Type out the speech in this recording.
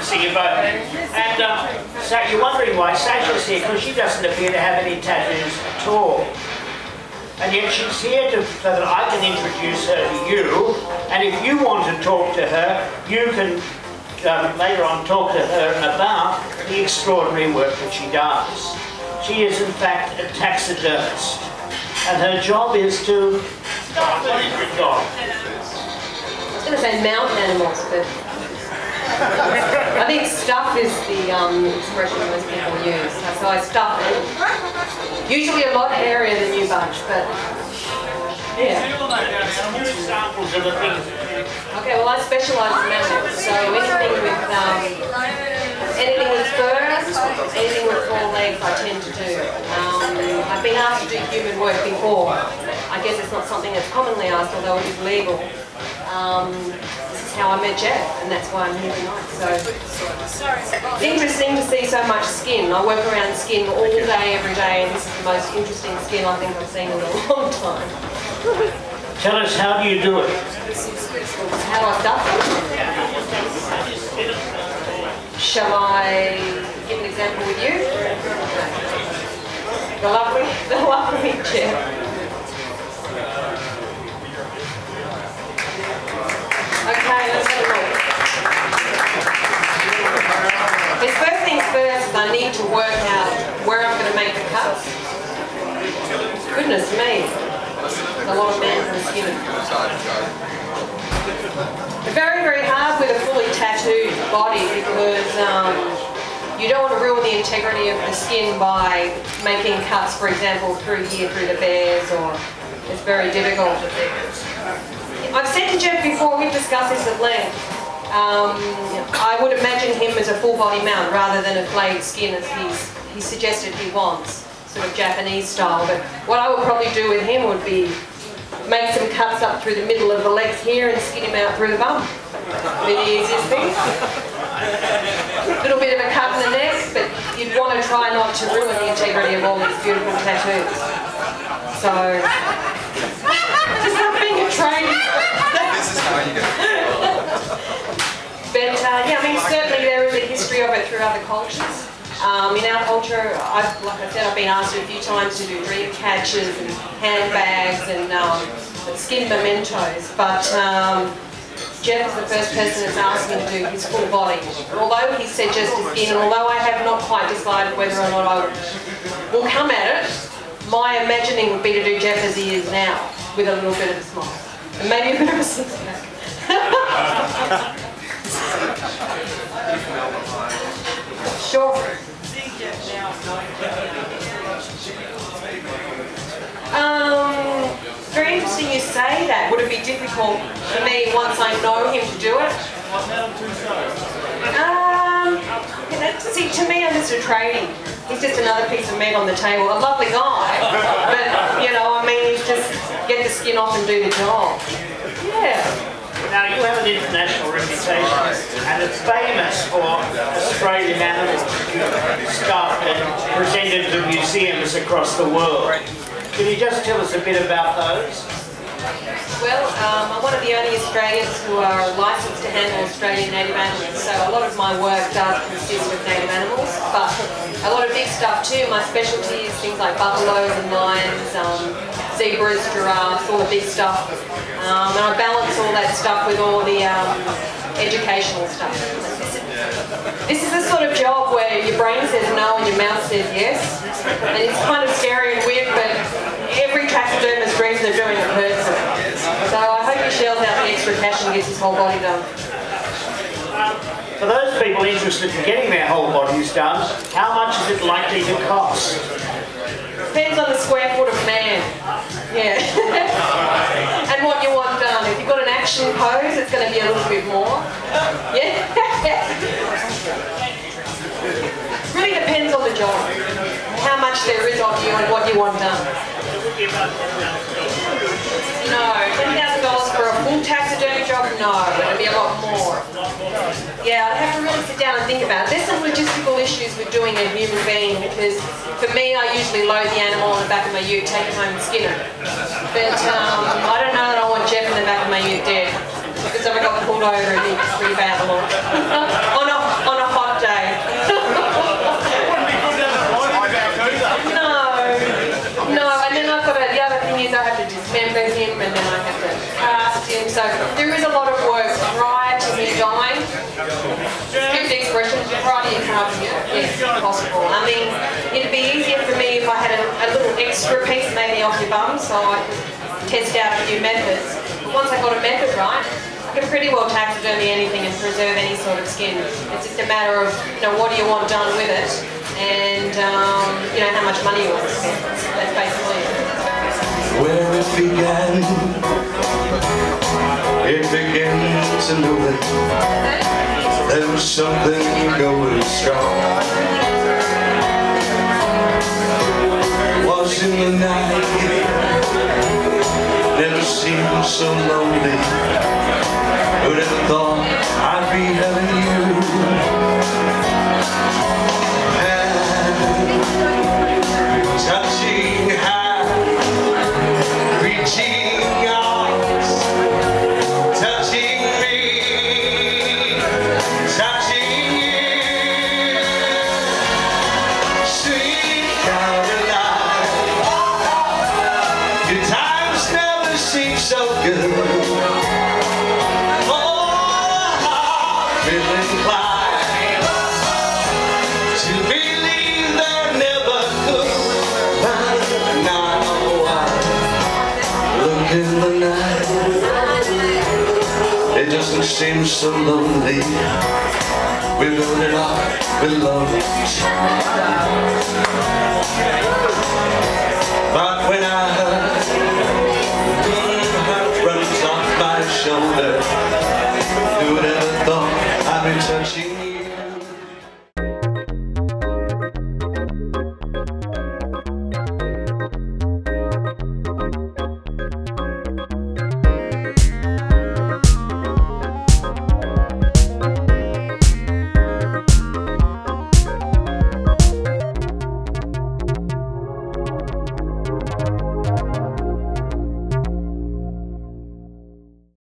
to see you both. And so you're wondering why Sasha's here, because she doesn't appear to have any tattoos at all. And yet she's here so that I can introduce her to you, and if you want to talk to her, you can later on talk to her about the extraordinary work that she does. She is in fact a taxidermist, and her job is to... What is your job? I was going to say mount animals, but I think stuff is the expression most people use. So I stuff it. Usually a lot hairier than you bunch, but yeah. Examples of the things. Okay, well I specialise in animals, so anything with fur, anything with 4 legs I tend to do. I've been asked to do human work before. I guess it's not something that's commonly asked, although it is legal. This is how I met Geoff, and that's why I'm here tonight. So it's interesting to see so much skin. I work around skin all day, every day, and this is the most interesting skin I think I've seen in a long time. Tell us, how do you do it? How I've done it? Shall I give an example with you? The lovely Geoff. Okay, let's have a look. This first things first, I need to work out where I'm going to make the cuts. Goodness me. A lot of bands and skin. Very, very hard with a fully tattooed body because you don't want to ruin the integrity of the skin by making cuts, for example, through here, through the bears, or it's very difficult. I've said to Geoff before, we've discussed this at length, I would imagine him as a full body mount rather than a flayed skin as he suggested he wants, sort of Japanese style. But what I would probably do with him would be make some cuts up through the middle of the legs here and skin him out through the bum. Be the easiest thing. A little bit of a cut in the neck, but you'd want to try not to ruin the integrity of all these beautiful tattoos. So, just not being a trainee. This is how you do it. But yeah, I mean, certainly there is a history of it through other cultures. In our culture, like I said, I've been asked a few times to do dream catches and handbags and skin mementos, but Geoff is the first person that's asked me to do his full body. Although he said just his skin, and although I have not quite decided whether or not I will come at it, my imagining would be to do Geoff as he is now, with a little bit of a smile. And maybe a bit of a six-pack. Sure. Very interesting you say that. Would it be difficult for me once I know him to do it? See, to me, I'm just a tradie. He's just another piece of meat on the table. A lovely guy, but you know, I mean, he's just get the skin off and do the job. Yeah. Now, you have an international reputation, and it's famous for Australian animals stuffed and presented to museums across the world. Can you just tell us a bit about those? Well, I'm one of the only Australians who are licensed to handle Australian native animals, so a lot of my work does consist of native animals, but a lot of big stuff too. My specialty is things like buffaloes and lions, zebras, giraffes, all the big stuff. And I balance all that stuff with all the educational stuff. This is the sort of job where your brain says no and your mouth says yes. And it's kind of scary and weird, but every taxidermist dreams of doing a person. So I hope he shells out the extra cash and gets his whole body done. For those people interested in getting their whole bodies done, how much is it likely to cost? Depends on the square foot of man. Yeah. And what you want done. If you've got an action pose, it's going to be a little bit more. Yeah. Really depends on the job. How much there is of you and what you want done. No, $10,000 for a full taxidermy job? No, it'll be a lot more. Yeah, I'd have to really sit down and think about it. There's some logistical issues with doing a human being because for me, I usually load the animal on the back of my ute, take it home and skin it. But I don't know that I want Geoff in the back of my ute dead because if I got pulled over, it'd be pretty bad. On a possible. I mean, it'd be easier for me if I had a little extra piece maybe off your bum so I could test out a few methods. But once I got a method right, I can pretty well taxidermy anything and preserve any sort of skin. It's just a matter of, you know, what do you want done with it, and you know, how much money you want to spend. That's basically it. Where it began to know that there was something going strong. Was in the night, never seemed so lonely. Who'd have thought I'd be having you? And touching hands, reaching arms, touching me, touching you. Sweet Caroline, your times never seem so good. To believe there never could, but now I look in the night, it doesn't seem so lonely. We built it up with love, but when I heard runs off my shoulder,